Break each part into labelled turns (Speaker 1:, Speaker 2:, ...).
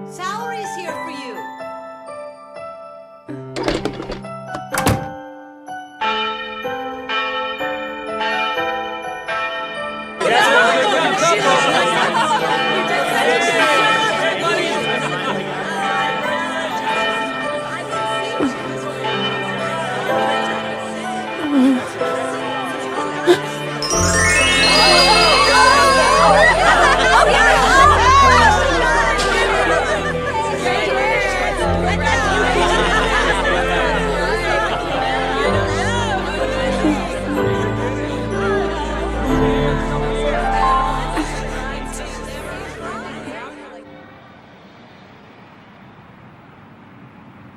Speaker 1: Salary's here for you.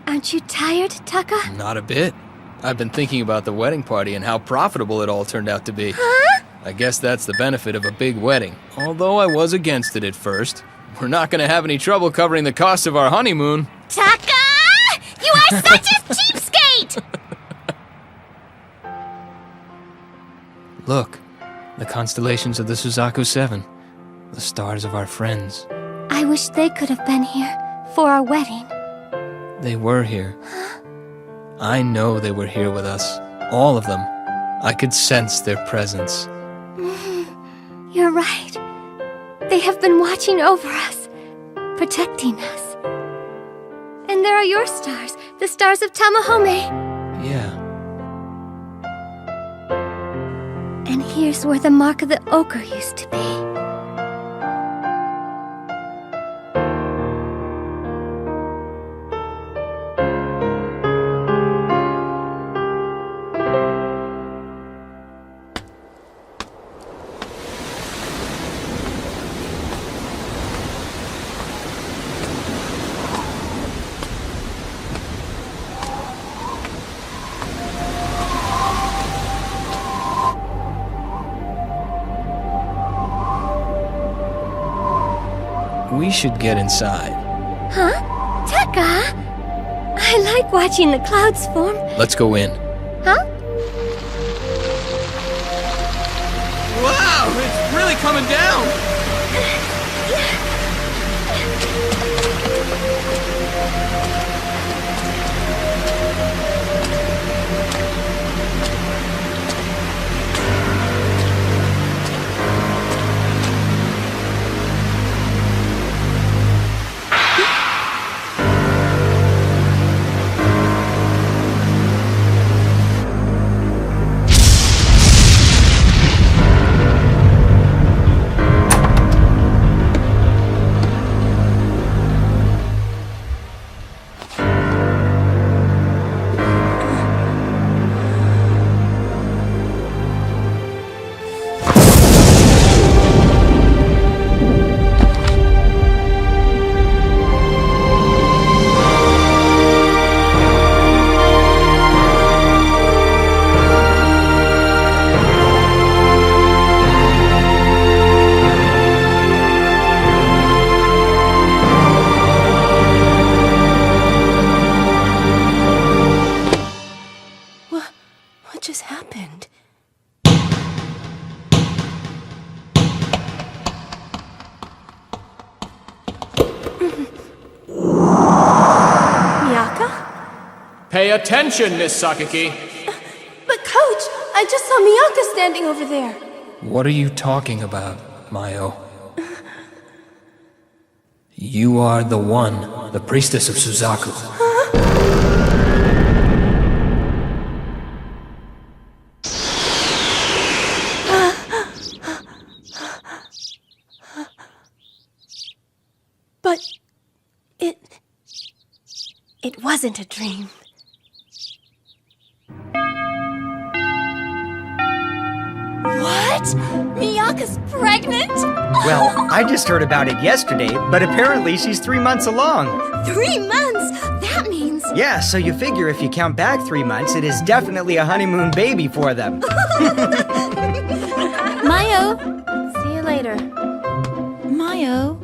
Speaker 2: Aren't you tired, Taka?
Speaker 3: Not a bit. I've been thinking about the wedding party and how profitable it all turned out to be.
Speaker 2: Huh?
Speaker 3: I guess that's the benefit of a big wedding. Although I was against it at first. We're not gonna have any trouble covering the cost of our honeymoon.
Speaker 2: Taka! You are such a cheapskate!
Speaker 3: Look, the constellations of the Suzaku Seven. The stars of our friends.
Speaker 2: I wish they could have been here for our wedding.
Speaker 3: They were here. I know they were here with us. All of them. I could sense their presence.
Speaker 2: You're right. They have been watching over us, protecting us. And there are your stars, the stars of Tamahome.
Speaker 3: Yeah.
Speaker 2: And here's where the mark of the ochre used to be.
Speaker 3: We should get inside.
Speaker 2: Huh? Taka? I like watching the clouds form.
Speaker 3: Let's go in.
Speaker 2: Huh?
Speaker 3: Wow, it's really coming down!
Speaker 1: What just happened? Miyaka?
Speaker 3: Pay attention, Miss Sakaki.
Speaker 1: But Coach, I just saw Miyaka standing over there.
Speaker 3: What are you talking about, Mayo? You are the one, the priestess of Suzaku.
Speaker 1: But it wasn't a dream. What? Miyaka's pregnant?
Speaker 4: Well, I just heard about it yesterday, but apparently she's 3 months along.
Speaker 1: 3 months? That means...
Speaker 4: Yeah, so you figure if you count back 3 months, it is definitely a honeymoon baby for them.
Speaker 1: Mayo! See you later. Mayo?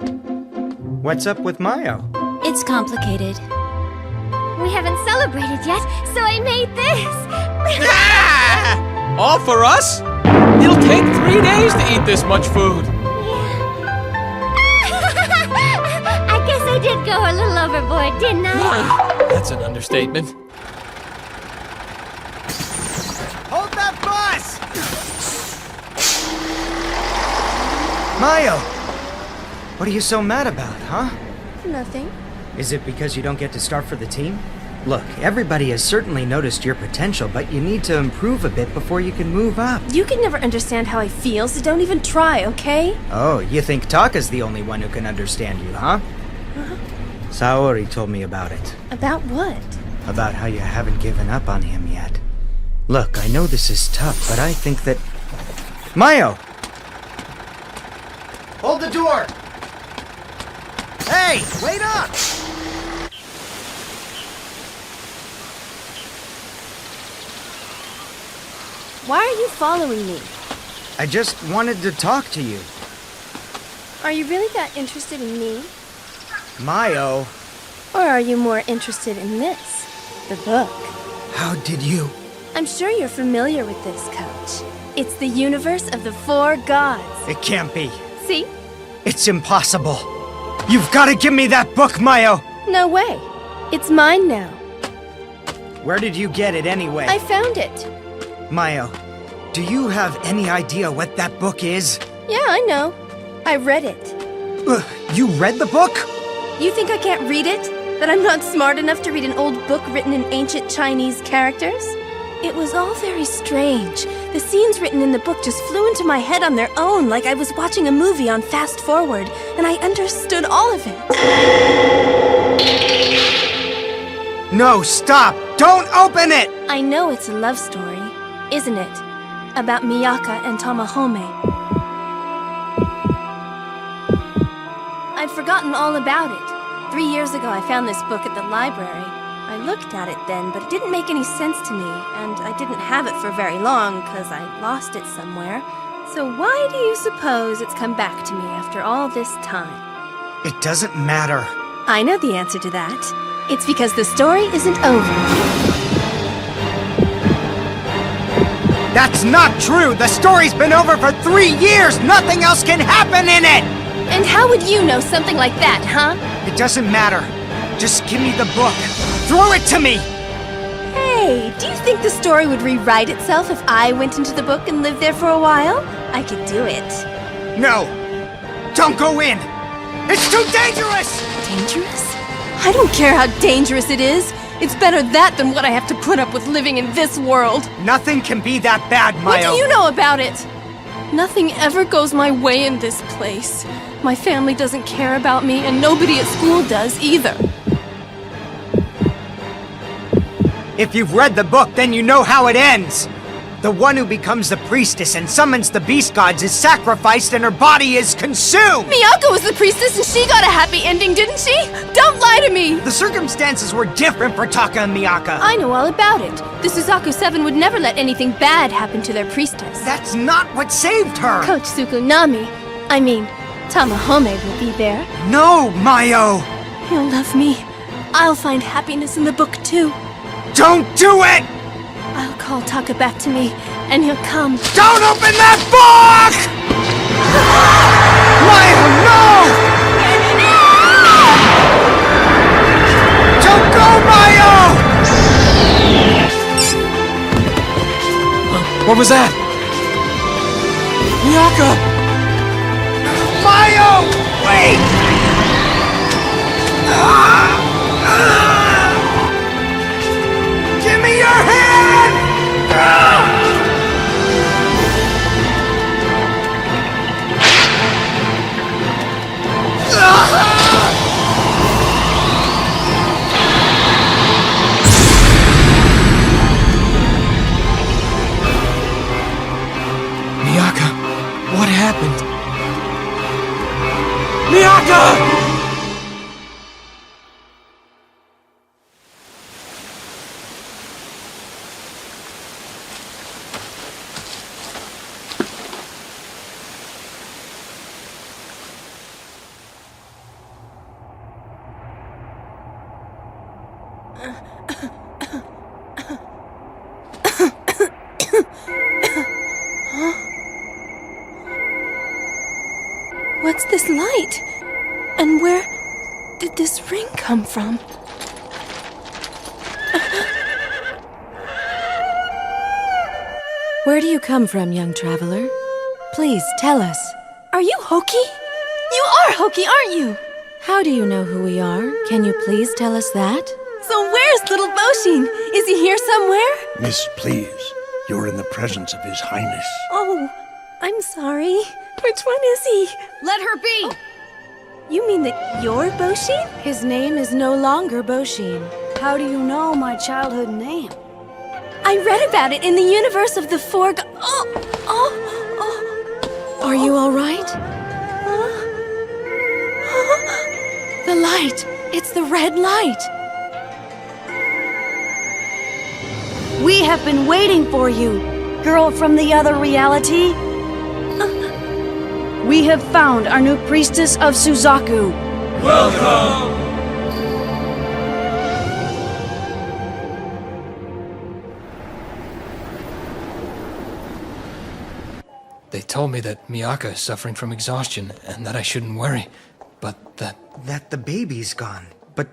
Speaker 4: What's up with Mayo?
Speaker 1: It's complicated.
Speaker 2: We haven't celebrated yet, so I made this.
Speaker 3: All for us? It'll take 3 days to eat this much food.
Speaker 2: I guess I did go a little overboard, didn't I?
Speaker 3: That's an understatement.
Speaker 4: Hold that bus! Mayo! What are you so mad about, huh?
Speaker 1: Nothing.
Speaker 4: Is it because you don't get to start for the team? Look, everybody has certainly noticed your potential, but you need to improve a bit before you can move up.
Speaker 1: You can never understand how I feel, so don't even try, okay?
Speaker 4: Oh, you think Taka's the only one who can understand you, huh? Saori told me about it.
Speaker 1: About what?
Speaker 4: About how you haven't given up on him yet. Look, I know this is tough, but I think that... Mayo! Hold the door! Hey, wait up!
Speaker 1: Why are you following me?
Speaker 4: I just wanted to talk to you.
Speaker 1: Are you really that interested in me?
Speaker 4: Mayo,
Speaker 1: Or are you more interested in this? The book?
Speaker 4: how did you...
Speaker 1: I'm sure you're familiar with this, Coach. It's the universe of the 4 gods.
Speaker 4: It can't be.
Speaker 1: See?
Speaker 4: It's impossible. You've got to give me that book, Mayo!
Speaker 1: No way. It's mine now.
Speaker 4: Where did you get it anyway?
Speaker 1: I found it.
Speaker 4: Mayo, do you have any idea what that book is?
Speaker 1: Yeah, I know. I read it.
Speaker 4: You read the book?
Speaker 1: You think I can't read it? That I'm not smart enough to read an old book written in ancient Chinese characters? It was all very strange. The scenes written in the book just flew into my head on their own, like I was watching a movie on fast forward, and I understood all of it.
Speaker 4: No, stop! Don't open it!
Speaker 1: I know it's a love story, isn't it? About Miyaka and Tamahome. I'd forgotten all about it. 3 years ago, I found this book at the library. I looked at it then, but it didn't make any sense to me, and I didn't have it for very long because I lost it somewhere. So why do you suppose it's come back to me after all this time?
Speaker 4: It doesn't matter.
Speaker 1: I know the answer to that. It's because the story isn't over.
Speaker 4: That's not true! The story's been over for 3 years! Nothing else can happen in it!
Speaker 1: And how would you know something like that, huh?
Speaker 4: It doesn't matter. Just give me the book. Throw it to me!
Speaker 1: Hey, do you think the story would rewrite itself if I went into the book and lived there for a while? I could do it.
Speaker 4: No! Don't go in! It's too dangerous!
Speaker 1: Dangerous? I don't care how dangerous it is. It's better that than what I have to put up with living in this world.
Speaker 4: Nothing can be that bad, Mayo.
Speaker 1: What do you know about it? Nothing ever goes my way in this place. My family doesn't care about me, and nobody at school does either.
Speaker 4: If you've read the book, then you know how it ends. The one who becomes the priestess and summons the beast gods is sacrificed and her body is consumed!
Speaker 1: Miyako was the priestess and she got a happy ending, didn't she? Don't lie to me!
Speaker 4: The circumstances were different for Taka and Miyaka.
Speaker 1: I know all about it. The Suzaku Seven would never let anything bad happen to their priestess.
Speaker 4: That's not what saved her!
Speaker 1: Coach Tsukunami, I mean, Tamahome will be there.
Speaker 4: No, Mayo!
Speaker 1: He'll love me. I'll find happiness in the book too.
Speaker 4: Don't do it!
Speaker 1: I'll call Taka back to me, and he'll come.
Speaker 4: Don't open that book! Mayo, no! Don't go, Mayo!
Speaker 3: What was that? Miyaka!
Speaker 4: Mayo! Wait! Give me your hand!
Speaker 3: Miyaka, what happened? Miyaka!
Speaker 1: What's this light? And where did this ring come from?
Speaker 5: Where do you come from, young traveler? Please, tell us.
Speaker 1: Are you Hoki? You are Hoki, aren't you?
Speaker 5: How do you know who we are? Can you please tell us that?
Speaker 1: So where's little Boshin? Is he here somewhere?
Speaker 6: Miss, please. You're in the presence of His Highness.
Speaker 1: Oh, I'm sorry. Which one is he?
Speaker 2: Let her be!
Speaker 1: You mean that you're Boshin?
Speaker 5: His name is no longer Boshin.
Speaker 7: How do you know my childhood name?
Speaker 1: I read about it in the universe of the four
Speaker 5: Are you all right? The light! It's the red light!
Speaker 7: We have been waiting for you, girl from the other reality. We have found our new priestess of Suzaku.
Speaker 3: They told me that Miyaka is suffering from exhaustion and that I shouldn't worry. But
Speaker 4: That the baby's gone. But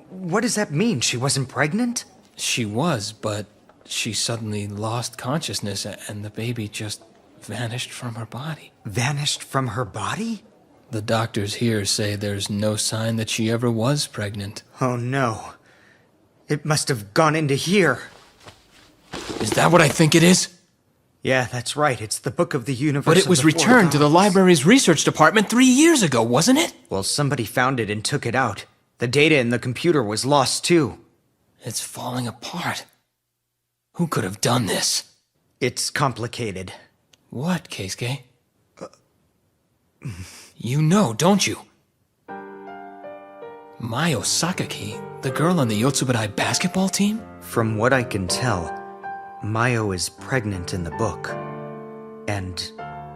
Speaker 4: what does that mean? She wasn't pregnant?
Speaker 3: she was, but she suddenly lost consciousness and the baby just vanished from her body.
Speaker 4: Vanished from her body?
Speaker 3: The doctors here say there's no sign that she ever was pregnant.
Speaker 4: Oh no. It must have gone into here.
Speaker 3: Is that what I think it is?
Speaker 4: Yeah, that's right. It's the Book of the Universe.
Speaker 3: But it
Speaker 4: of
Speaker 3: was
Speaker 4: the Four
Speaker 3: returned to the
Speaker 4: Gods.
Speaker 3: library's research department 3 years ago, wasn't it?
Speaker 4: Well, somebody found it and took it out. The data in the computer was lost too.
Speaker 3: It's falling apart. Who could have done this?
Speaker 4: It's complicated.
Speaker 3: What, Keisuke? You know, don't you? Mayo Sakaki, the girl on the Yotsubadai basketball team?
Speaker 4: From what I can tell, Mayo is pregnant in the book. And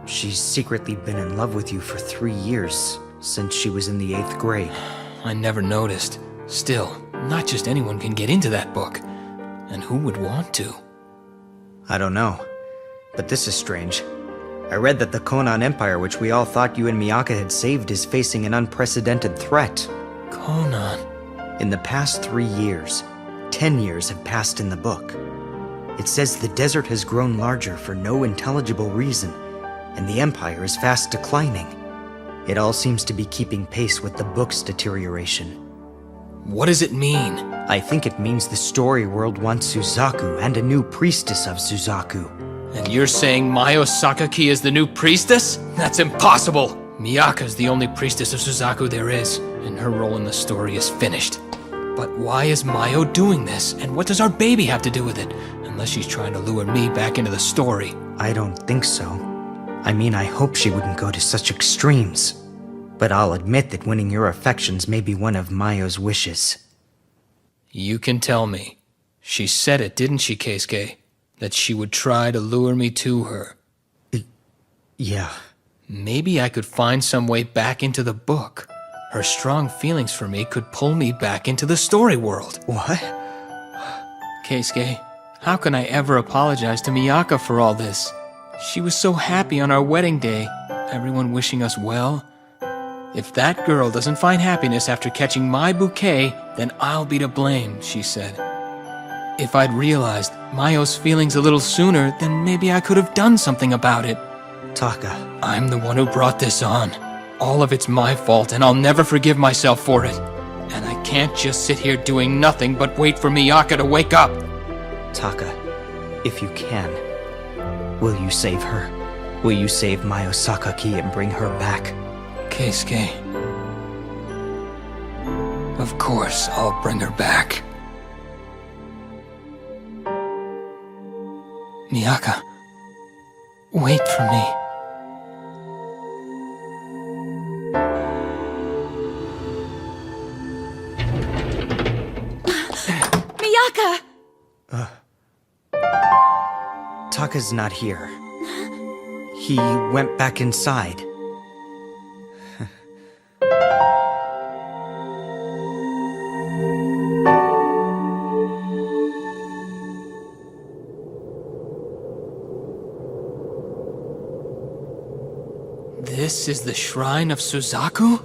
Speaker 4: she's secretly been in love with you for 3 years, since she was in the 8th grade.
Speaker 3: I never noticed. Still, not just anyone can get into that book. And who would want to?
Speaker 4: I don't know. But this is strange. I read that the Konan Empire, which we all thought you and Miyaka had saved, is facing an unprecedented threat.
Speaker 3: Conan.
Speaker 4: In the past 3 years, 10 years have passed in the book. It says the desert has grown larger for no intelligible reason, and the Empire is fast declining. It all seems to be keeping pace with the book's deterioration.
Speaker 3: What does it mean?
Speaker 4: I think it means the story world wants Suzaku and a new priestess of Suzaku.
Speaker 3: And you're saying Mayo Sakaki is the new priestess? That's impossible! Miyaka's the only priestess of Suzaku there is, and her role in the story is finished. But why is Mayo doing this, and what does our baby have to do with it? Unless she's trying to lure me back into the story.
Speaker 4: I don't think so. I mean, I hope she wouldn't go to such extremes. But I'll admit that winning your affections may be one of Mayo's wishes.
Speaker 3: You can tell me. She said it, didn't she, Keisuke? That she would try to lure me to her.
Speaker 4: Yeah.
Speaker 3: Maybe I could find some way back into the book. Her strong feelings for me could pull me back into the story world.
Speaker 4: What?
Speaker 3: Keisuke, how can I ever apologize to Miyaka for all this? She was so happy on our wedding day, everyone wishing us well. If that girl doesn't find happiness after catching my bouquet, then I'll be to blame, she said. If I'd realized Mayo's feelings a little sooner, then maybe I could have done something about it.
Speaker 4: Taka.
Speaker 3: I'm the one who brought this on. All of it's my fault, and I'll never forgive myself for it. And I can't just sit here doing nothing but wait for Miyaka to wake up.
Speaker 4: Taka, if you can, will you save her? Will you save Mayo Sakaki and bring her back?
Speaker 3: Keisuke. Of course, I'll bring her back. Miyaka, wait for me.
Speaker 1: Miyaka!
Speaker 4: Taka's not here. He went back inside.
Speaker 3: This is the shrine of Suzaku?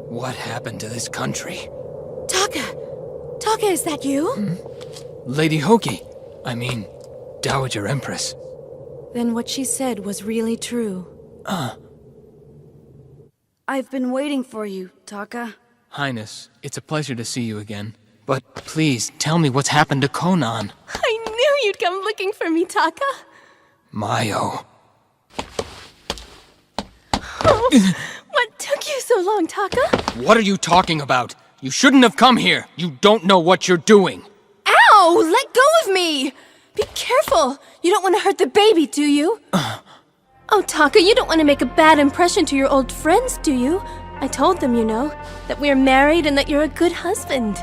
Speaker 3: What happened to this country?
Speaker 5: Taka! Taka, is that you?
Speaker 3: Lady Hoki. I mean, Dowager Empress.
Speaker 7: Then what she said was really true. I've been waiting for you, Taka.
Speaker 3: Highness, it's a pleasure to see you again. But please, tell me what's happened to Konan.
Speaker 1: I knew you'd come looking for me, Taka.
Speaker 3: Mayo.
Speaker 1: Oh, what took you so long, Taka?
Speaker 3: What are you talking about? You shouldn't have come here. You don't know what you're doing.
Speaker 1: Ow! Let go of me! Be careful! You don't want to hurt the baby, do you? Oh, Taka, you don't want to make a bad impression to your old friends, do you? I told them, you know, that we're married and that you're a good husband.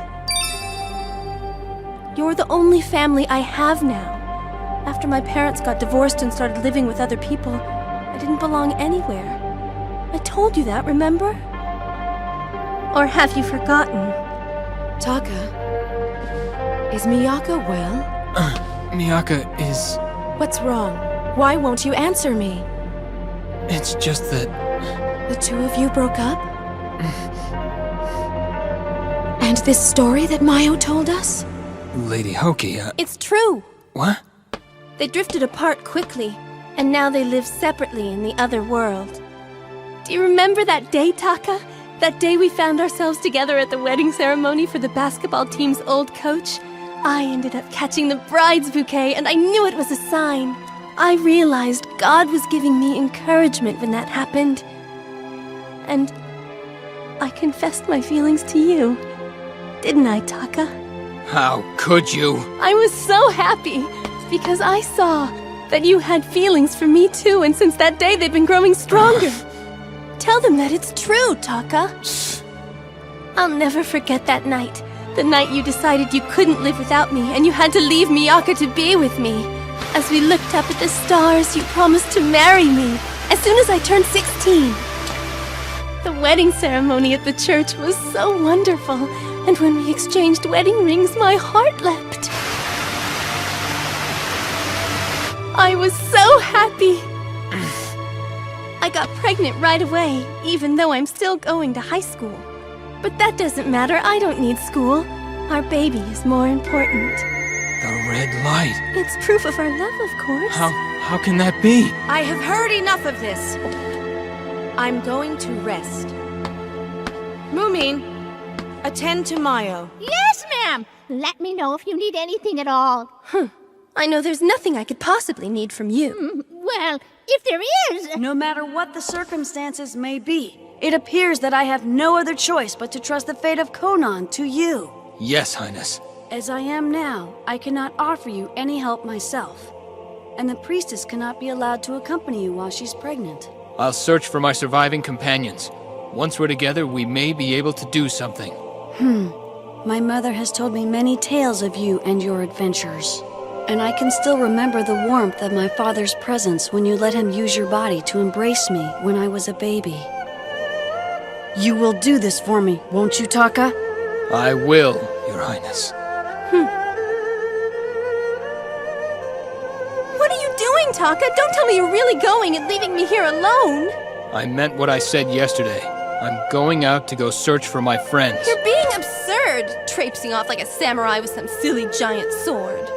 Speaker 1: You're the only family I have now. After my parents got divorced and started living with other people, I didn't belong anywhere. I told you that, remember? Or have you forgotten?
Speaker 5: Taka, is Miyaka well?
Speaker 3: Miyaka is...
Speaker 5: What's wrong? Why won't you answer me?
Speaker 3: It's just that...
Speaker 5: The two of you broke up? And this story that Mayo told us?
Speaker 3: Lady Hoki,
Speaker 1: It's true.
Speaker 3: What?
Speaker 1: They drifted apart quickly, and now they live separately in the other world. Do you remember that day, Taka? That day we found ourselves together at the wedding ceremony for the basketball team's old coach? I ended up catching the bride's bouquet, and I knew it was a sign. I realized God was giving me encouragement when that happened. And I confessed my feelings to you. Didn't I, Taka?
Speaker 3: How could you?
Speaker 1: I was so happy, because I saw that you had feelings for me too, and since that day they've been growing stronger. Tell them that it's true, Taka. I'll never forget that night. The night you decided you couldn't live without me, and you had to leave Miyaka to be with me. As we looked up at the stars, you promised to marry me as soon as I turned 16. The wedding ceremony at the church was so wonderful, and when we exchanged wedding rings, my heart leapt. I was so happy. I got pregnant right away, even though I'm still going to high school. But that doesn't matter, I don't need school. Our baby is more important.
Speaker 3: The red light.
Speaker 1: It's proof of our love, of course.
Speaker 3: How can that be?
Speaker 7: I have heard enough of this. I'm going to rest. Moomin, attend to Mayo.
Speaker 2: Yes, ma'am. Let me know if you need anything at all.
Speaker 1: I know there's nothing I could possibly need from you.
Speaker 2: Well, if there is...
Speaker 7: No matter what the circumstances may be, it appears that I have no other choice but to trust the fate of Konan to you.
Speaker 3: Yes, Highness.
Speaker 7: As I am now, I cannot offer you any help myself. And the priestess cannot be allowed to accompany you while she's pregnant.
Speaker 3: I'll search for my surviving companions. Once we're together, we may be able to do something.
Speaker 7: My mother has told me many tales of you and your adventures. And I can still remember the warmth of my father's presence when you let him use your body to embrace me when I was a baby. You will do this for me, won't you, Taka?
Speaker 3: I will, Your Highness.
Speaker 1: What are you doing, Taka? Don't tell me you're really going and leaving me here alone.
Speaker 3: I meant what I said yesterday. I'm going out to go search for my friends.
Speaker 1: You're being absurd, traipsing off like a samurai with some silly giant sword.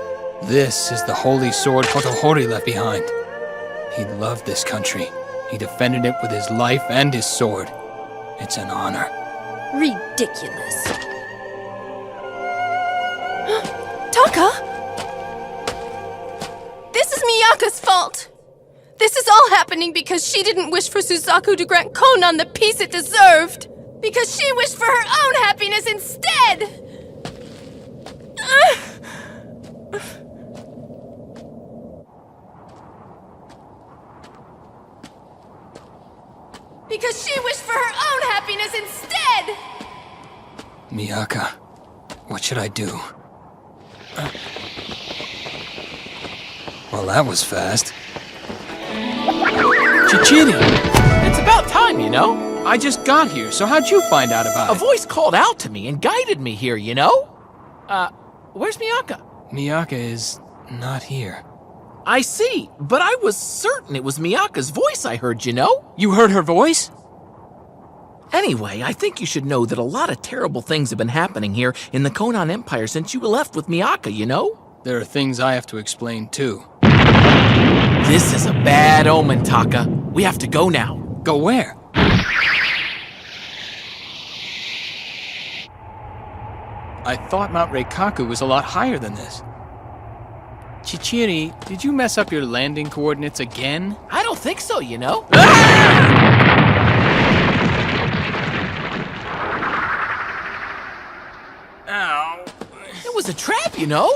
Speaker 3: This is the holy sword Hotohori left behind. He loved this country. He defended it with his life and his sword. It's an honor.
Speaker 1: Ridiculous. Taka! This is Miyaka's fault! This is all happening because she didn't wish for Suzaku to grant Konan the peace it deserved! Because she wished for her own happiness instead! Because she wished for her own happiness instead!
Speaker 3: Miyaka, what should I do? Well, that was fast. Chichiri!
Speaker 8: It's about time, you know?
Speaker 3: I just got here, so how'd you find out about
Speaker 8: A
Speaker 3: it?
Speaker 8: voice called out to me and guided me here, you know? Where's Miyaka?
Speaker 3: Miyaka is not here.
Speaker 8: I see, but I was certain it was Miyaka's voice I heard, you know?
Speaker 3: You heard her voice?
Speaker 8: Anyway, I think you should know that a lot of terrible things have been happening here in the Conan Empire since you left with Miyaka, you know?
Speaker 3: There are things I have to explain, too.
Speaker 8: This is a bad omen, Taka. We have to go now.
Speaker 3: Go where? I thought Mount Reikaku was a lot higher than this. Chichiri, did you mess up your landing coordinates again?
Speaker 8: I don't think so, you know?
Speaker 3: Ow.
Speaker 8: It was a trap, you know?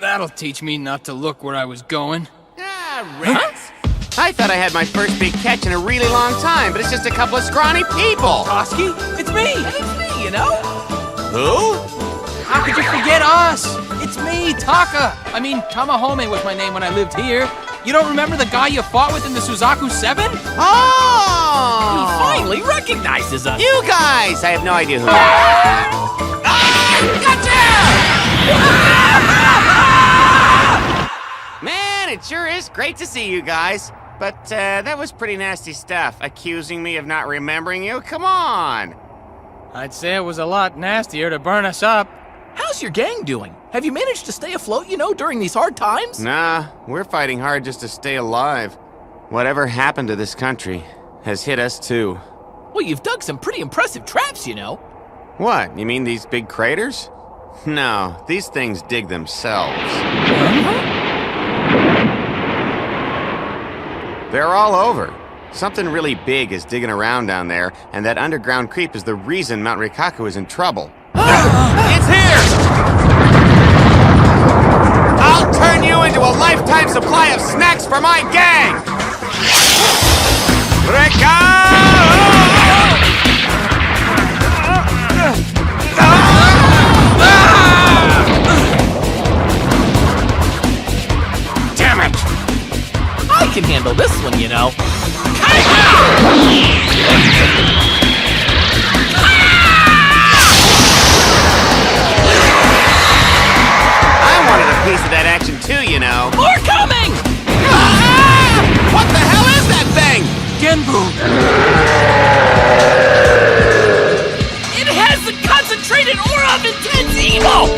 Speaker 3: That'll teach me not to look where I was going.
Speaker 9: Ah, rats. I thought I had my first big catch in a really long time, but it's just a couple of scrawny people.
Speaker 3: Toski, it's me!
Speaker 8: It's me, you know?
Speaker 9: Who?
Speaker 3: How could you forget us? It's me, Taka! I mean, Tamahome was my name when I lived here. You don't remember the guy you fought with in the Suzaku 7?
Speaker 8: He
Speaker 9: Oh!
Speaker 8: finally recognizes us.
Speaker 9: You guys! I have no idea who you are. Gotcha! Man, it sure is great to see you guys. But that was pretty nasty stuff, accusing me of not remembering you. Come on!
Speaker 3: I'd say it was a lot nastier to burn us up.
Speaker 8: How's your gang doing? Have you managed to stay afloat, you know, during these hard times?
Speaker 9: Nah, we're fighting hard just to stay alive. Whatever happened to this country has hit us too.
Speaker 8: Well, you've dug some pretty impressive traps, you know.
Speaker 9: What, you mean these big craters? No, these things dig themselves. They're all over. Something really big is digging around down there, and that underground creep is the reason Mount Reikaku is in trouble. It's here! I'll turn you into a lifetime supply of snacks for my gang!
Speaker 8: Damn it! I can handle this one, you know.
Speaker 9: Piece of that action too, you know.
Speaker 8: More coming!
Speaker 9: What the hell is that thing?
Speaker 3: Genbu!
Speaker 8: It has the concentrated aura of intense evil!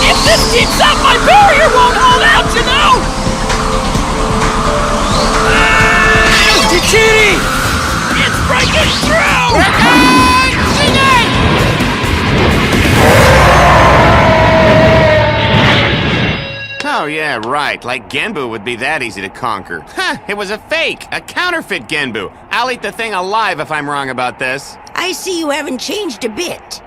Speaker 8: If this keeps up, my barrier won't hold out, you know!
Speaker 3: Chichiri!
Speaker 8: It's breaking through!
Speaker 9: Oh, yeah, right. Like Genbu would be that easy to conquer. Huh, it was a fake, a counterfeit Genbu. I'll eat the thing alive if I'm wrong about this.
Speaker 10: I see you haven't changed a bit.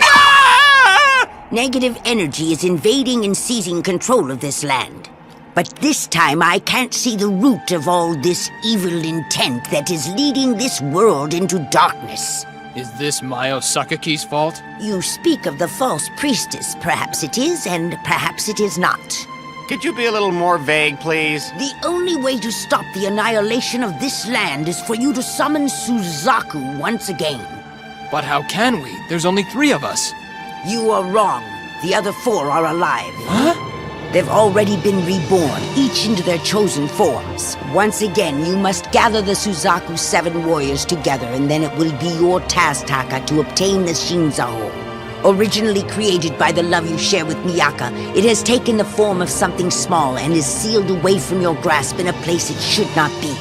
Speaker 9: Ah!
Speaker 10: Negative energy is invading and seizing control of this land. But this time I can't see the root of all this evil intent that is leading this world into darkness.
Speaker 3: Is this Mayo Sakaki's fault?
Speaker 10: You speak of the false priestess. Perhaps it is, and perhaps it is not.
Speaker 9: Could you be a little more vague, please?
Speaker 10: The only way to stop the annihilation of this land is for you to summon Suzaku once again.
Speaker 3: But how can we? There's only 3 of us.
Speaker 10: You are wrong. The other 4 are alive.
Speaker 3: Huh?
Speaker 10: They've already been reborn, each into their chosen forms. Once again, you must gather the Suzaku 7 warriors together, and then it will be your task, Taka, to obtain the Shinzaho. Originally created by the love you share with Miyaka, it has taken the form of something small and is sealed away from your grasp in a place it should not be.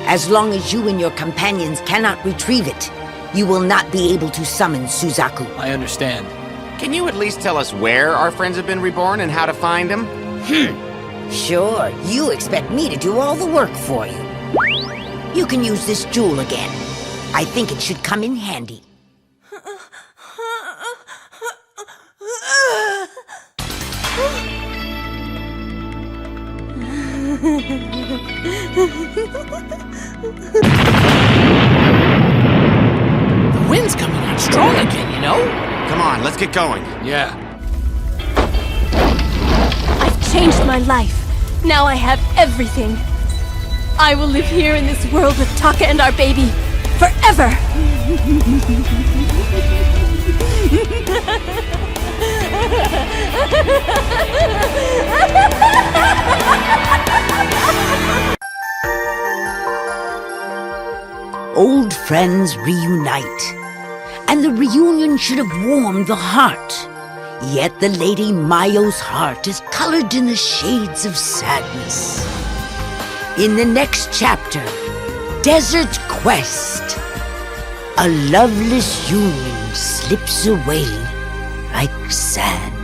Speaker 10: As long as you and your companions cannot retrieve it, you will not be able to summon Suzaku.
Speaker 3: I understand.
Speaker 9: Can you at least tell us where our friends have been reborn and how to find them?
Speaker 10: Sure, you expect me to do all the work for you. You can use this jewel again. I think it should come in handy.
Speaker 8: The wind's coming on strong again, you know?
Speaker 9: Come on, let's get going.
Speaker 3: Yeah.
Speaker 1: I've changed my life. Now I have everything. I will live here in this world with Taka and our baby forever.
Speaker 10: Old friends reunite, and the reunion should have warmed the heart. Yet the Lady Mayo's heart is colored in the shades of sadness. In the next chapter, Desert Quest, a loveless union slips away like sand.